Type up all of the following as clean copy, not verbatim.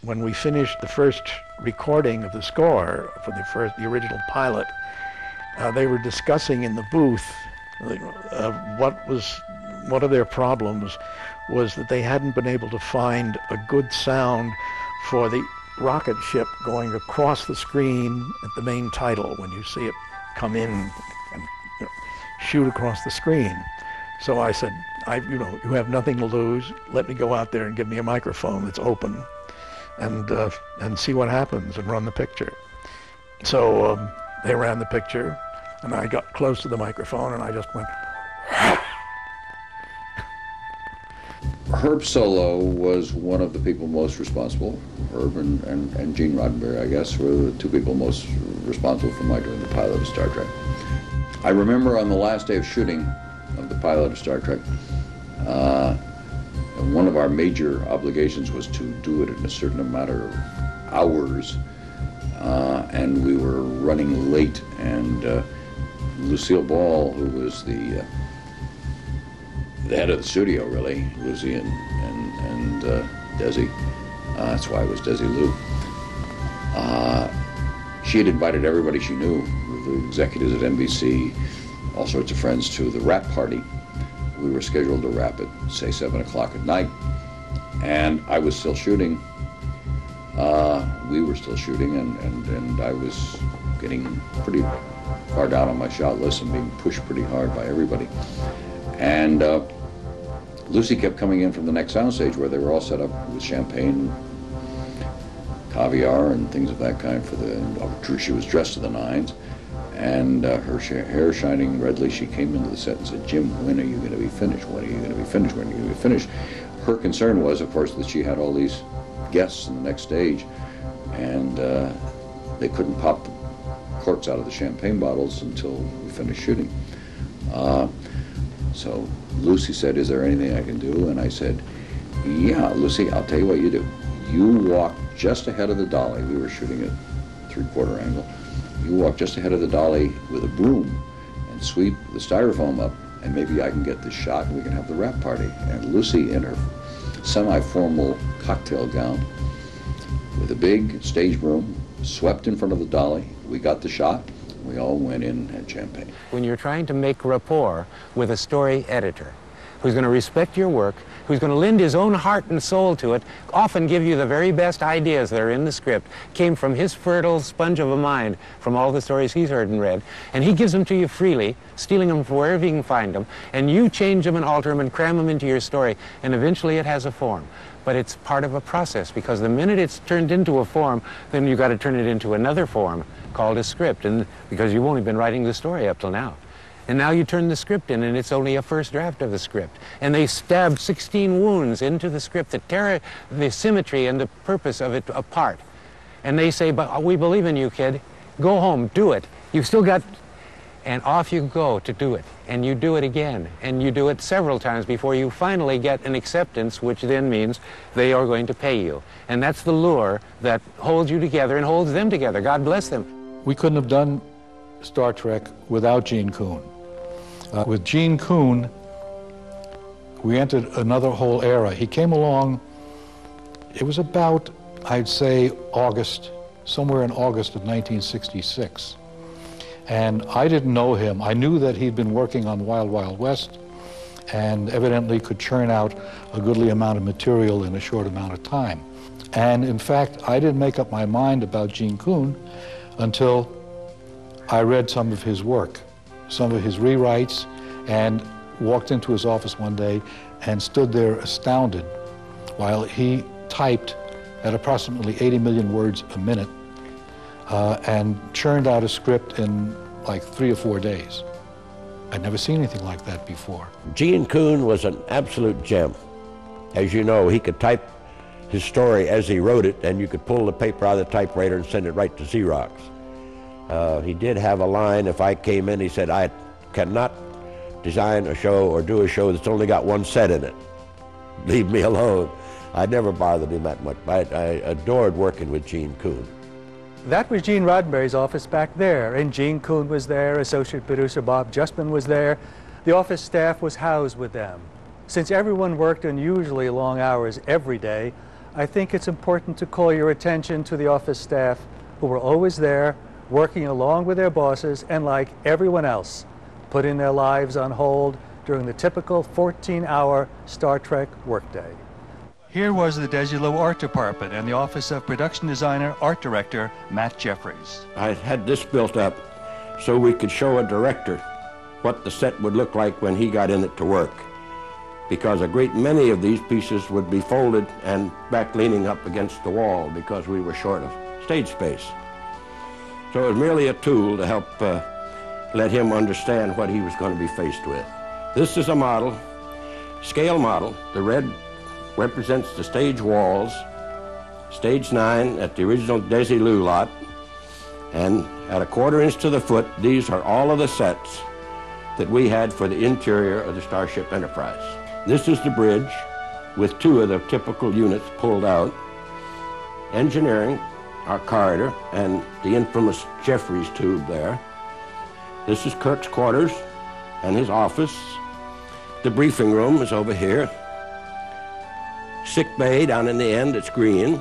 when we finished the first recording of the score for the original pilot, they were discussing in the booth one of their problems was that they hadn't been able to find a good sound for the rocket ship going across the screen at the main title when you see it come in and shoot across the screen. So I said, you have nothing to lose. Let me go out there and give me a microphone that's open, and see what happens and run the picture. So they ran the picture, and I got close to the microphone, and I just went. Herb Solow was one of the people most responsible. Herb and Gene Roddenberry, I guess, were the two people most responsible for my doing the pilot of Star Trek. I remember on the last day of shooting of the pilot of Star Trek, one of our major obligations was to do it in a certain amount of hours, and we were running late, and Lucille Ball, who was the head of the studio, really, Lucy and Desi, that's why it was Desi Lou. She had invited everybody she knew, the executives at NBC, all sorts of friends, to the wrap party. We were scheduled to wrap at, say, 7 o'clock at night, and I was still shooting. We were still shooting, and I was getting pretty far down on my shot list and being pushed pretty hard by everybody. And Lucy kept coming in from the next soundstage where they were all set up with champagne, caviar, and things of that kind for the. She was dressed to the nines, and her hair shining redly. She came into the set and said, "Jim, when are you going to be finished? When are you going to be finished? When are you going to be finished?" Her concern was, of course, that she had all these guests in the next stage, and they couldn't pop the corks out of the champagne bottles until we finished shooting. So Lucy said, "Is there anything I can do?" And I said, "Yeah, Lucy, I'll tell you what you do. You walk just ahead of the dolly." We were shooting at 3/4 angle. "You walk just ahead of the dolly with a broom and sweep the styrofoam up, and maybe I can get this shot and we can have the wrap party." And Lucy, in her semi-formal cocktail gown, with a big stage broom, swept in front of the dolly. We got the shot. We all went in and had champagne. When you're trying to make rapport with a story editor who's going to respect your work, who's going to lend his own heart and soul to it, often give you the very best ideas that are in the script, came from his fertile sponge of a mind from all the stories he's heard and read, and he gives them to you freely, stealing them from wherever you can find them, and you change them and alter them and cram them into your story, and eventually it has a form. But it's part of a process, because the minute it's turned into a form, then you've got to turn it into another form called a script, and because you've only been writing the story up till now. And now you turn the script in, and it's only a first draft of the script. And they stab 16 wounds into the script that tear the symmetry and the purpose of it apart. And they say, "But we believe in you, kid. Go home, do it. You've still got..." And off you go to do it. And you do it again. And you do it several times before you finally get an acceptance, which then means they are going to pay you. And that's the lure that holds you together and holds them together. God bless them. We couldn't have done Star Trek without Gene Coon. With Gene Coon, we entered another whole era. He came along, it was about, I'd say, August, somewhere in August of 1966. And I didn't know him. I knew that he'd been working on Wild Wild West and evidently could churn out a goodly amount of material in a short amount of time. And in fact, I didn't make up my mind about Gene Coon until I read some of his work, some of his rewrites, and walked into his office one day and stood there astounded while he typed at approximately 80 million words a minute and churned out a script in like 3 or 4 days. I'd never seen anything like that before. Gene Coon was an absolute gem. As you know, he could type his story as he wrote it, and you could pull the paper out of the typewriter and send it right to Xerox. He did have a line, if I came in, he said, "I cannot design a show or do a show that's only got one set in it. Leave me alone." I never bothered him that much, but I adored working with Gene Coon. That was Gene Roddenberry's office back there, and Gene Coon was there, associate producer Bob Justman was there. The office staff was housed with them. Since everyone worked unusually long hours every day, I think it's important to call your attention to the office staff who were always there, working along with their bosses, and like everyone else, putting their lives on hold during the typical 14-hour Star Trek workday. Here was the Desilu Art Department and the Office of Production Designer, Art Director, Matt Jeffries. I had this built up so we could show a director what the set would look like when he got in it to work, because a great many of these pieces would be folded and back leaning up against the wall because we were short of stage space. So it was merely a tool to help let him understand what he was going to be faced with. This is a model, scale model. The red represents the stage walls, stage 9 at the original Desilu lot, and at a 1/4 inch to the foot, these are all of the sets that we had for the interior of the Starship Enterprise. This is the bridge with 2 of the typical units pulled out. Engineering, our corridor, and the infamous Jeffries tube there. This is Kirk's quarters and his office. The briefing room is over here. Sick bay down in the end, it's green.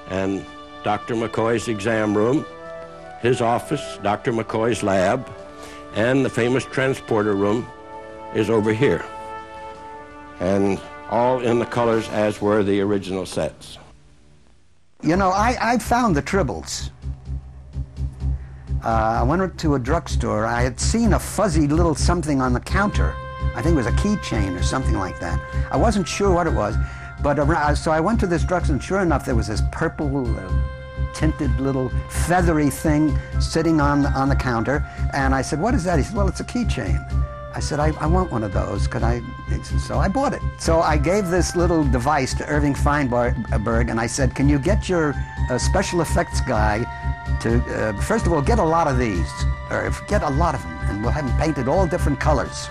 And Dr. McCoy's exam room, his office, Dr. McCoy's lab, and the famous transporter room is over here. And all in the colors as were the original sets. You know, I found the tribbles. I went to a drugstore. I had seen a fuzzy little something on the counter. I think it was a keychain or something like that. I wasn't sure what it was, but so I went to this drugstore, and sure enough, there was this purple tinted little feathery thing sitting on the counter, and I said, "What is that?" He said, "Well, it's a keychain." I said, I want one of those. So I bought it. So I gave this little device to Irving Feinberg, and I said, "Can you get your special effects guy to, first of all, get a lot of these, or get a lot of them, and we'll have them painted all different colors.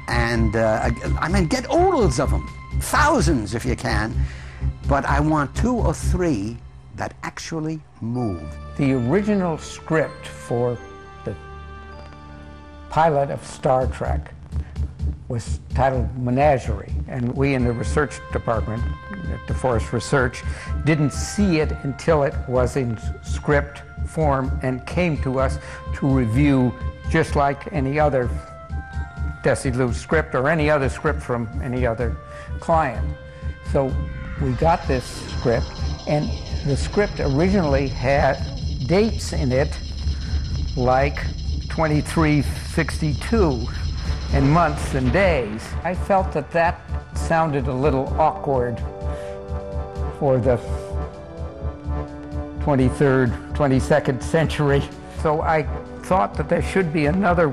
And I mean, get oodles of them, thousands if you can, but I want 2 or 3 that actually move." The original script for the pilot of Star Trek was titled Menagerie, and we in the research department at DeForest Research didn't see it until it was in script form and came to us to review, just like any other Desilu script or any other script from any other client. So we got this script, and the script originally had dates in it like 2362 in months and days. I felt that that sounded a little awkward for the 23rd, 22nd century. So I thought that there should be another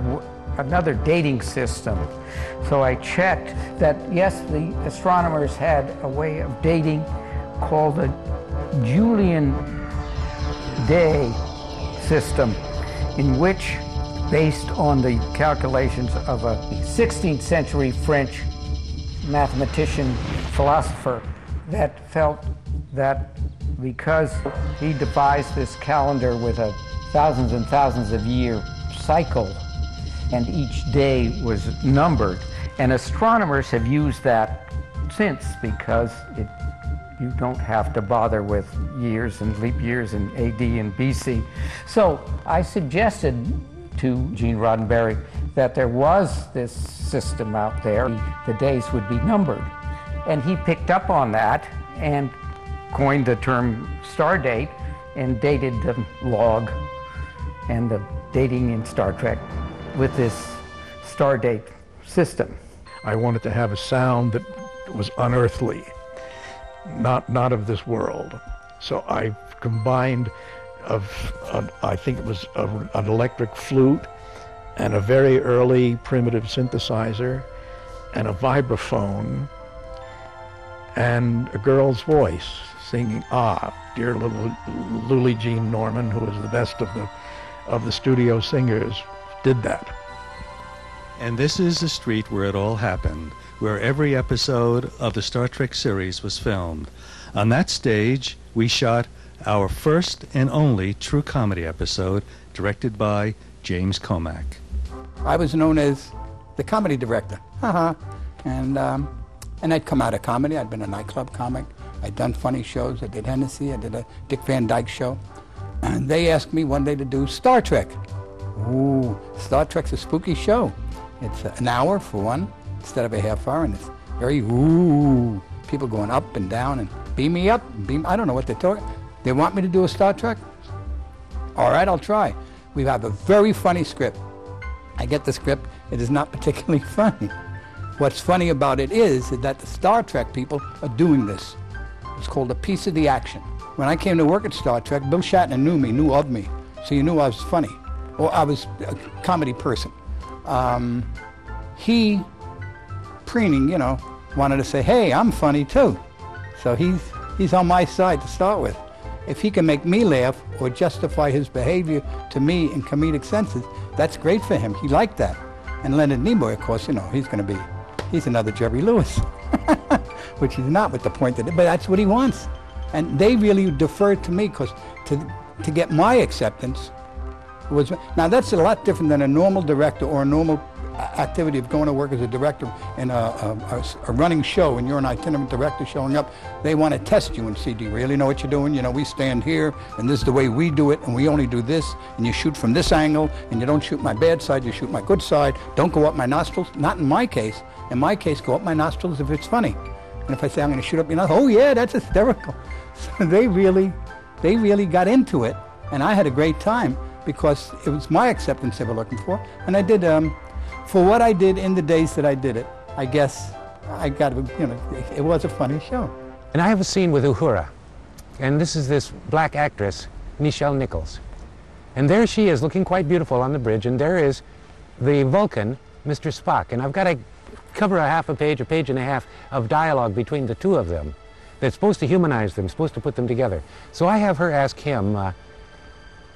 dating system. So I checked that, yes, the astronomers had a way of dating called the Julian day system, in which, based on the calculations of a 16th century French mathematician, philosopher, that felt that because he devised this calendar with a thousands and thousands of year cycle, and each day was numbered, and astronomers have used that since, because you don't have to bother with years and leap years and AD and BC. So I suggested to Gene Roddenberry that there was this system out there. The days would be numbered. And he picked up on that and coined the term stardate and dated the log and the dating in Star Trek with this stardate system. I wanted to have a sound that was unearthly, not of this world. So I combined I think it was an electric flute and a very early primitive synthesizer and a vibraphone and a girl's voice singing, dear little Lulie Jean Norman, who was the best of the studio singers, did that. And this is the street where it all happened, where every episode of the Star Trek series was filmed. On that stage, we shot our first and only true comedy episode, directed by James Comack. I was known as the comedy director. And I'd come out of comedy. I'd been a nightclub comic I'd done funny shows. I did Hennessy. I did a Dick Van Dyke show. And they asked me one day to do Star Trek. Ooh, Star Trek's a spooky show. It's an hour for one, instead of a half hour, and it's very ooh. People going up and down and beam me up. I don't know what they're talking. They want me to do a Star Trek? All right, I'll try. We have a very funny script. I get the script. It is not particularly funny. What's funny about it is that the Star Trek people are doing this. It's called a piece of the action. When I came to work at Star Trek, Bill Shatner knew of me, so he knew I was funny, or I was a comedy person. He, preening, you know, wanted to say, hey, I'm funny too. So he's on my side to start with. If he can make me laugh or justify his behavior to me in comedic senses, that's great for him. He liked that. And Leonard Nimoy, of course, you know, he's another Jerry Lewis, which he's not with the point that, but that's what he wants. And they really deferred to me because to get my acceptance was, now that's a lot different than a normal director or a normal activity of going to work as a director in a running show, and you're an itinerant director showing up. They want to test you and see, do you really know what you're doing? You know, we stand here, and this is the way we do it, and we only do this, and you shoot from this angle, and you don't shoot my bad side, you shoot my good side. Don't go up my nostrils. Not in my case. In my case, go up my nostrils if it's funny. And if I say I'm going to shoot up your nostrils, oh yeah, that's hysterical. So they really got into it, and I had a great time because it was my acceptance they were looking for. And I did, for what I did in the days that I did it, I guess I got, you know, it was a funny show. And I have a scene with Uhura, and this is this black actress, Nichelle Nichols. And there she is, looking quite beautiful on the bridge, and there is the Vulcan, Mr. Spock. And I've got to cover a page and a half of dialogue between the two of them that's supposed to humanize them, supposed to put them together. So I have her ask him,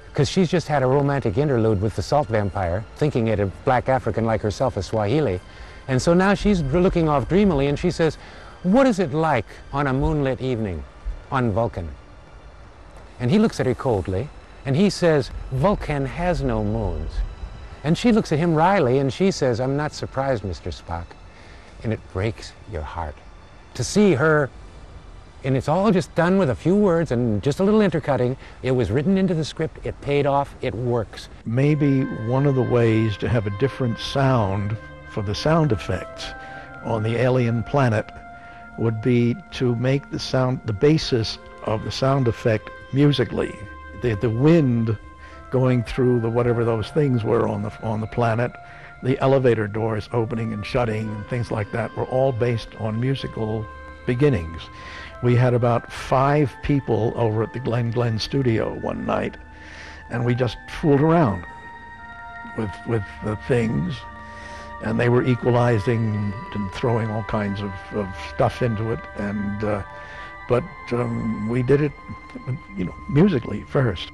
because she's just had a romantic interlude with the salt vampire, thinking it a black African like herself, a Swahili. And so now she's looking off dreamily, and she says, what is it like on a moonlit evening on Vulcan? And he looks at her coldly, and he says, Vulcan has no moons. And she looks at him wryly, and she says, I'm not surprised, Mr. Spock. And it breaks your heart to see her. And it's all just done with a few words and just a little intercutting. It was written into the script. It paid off. It works. Maybe one of the ways to have a different sound for the sound effects on the alien planet would be to make the sound, the basis of the sound effect musically. The wind going through the whatever those things were on the planet, the elevator doors opening and shutting and things like that were all based on musical beginnings. We had about 5 people over at the Glen studio one night, and we just fooled around with the things, and they were equalizing and throwing all kinds of stuff into it, and but we did it, you know, musically first.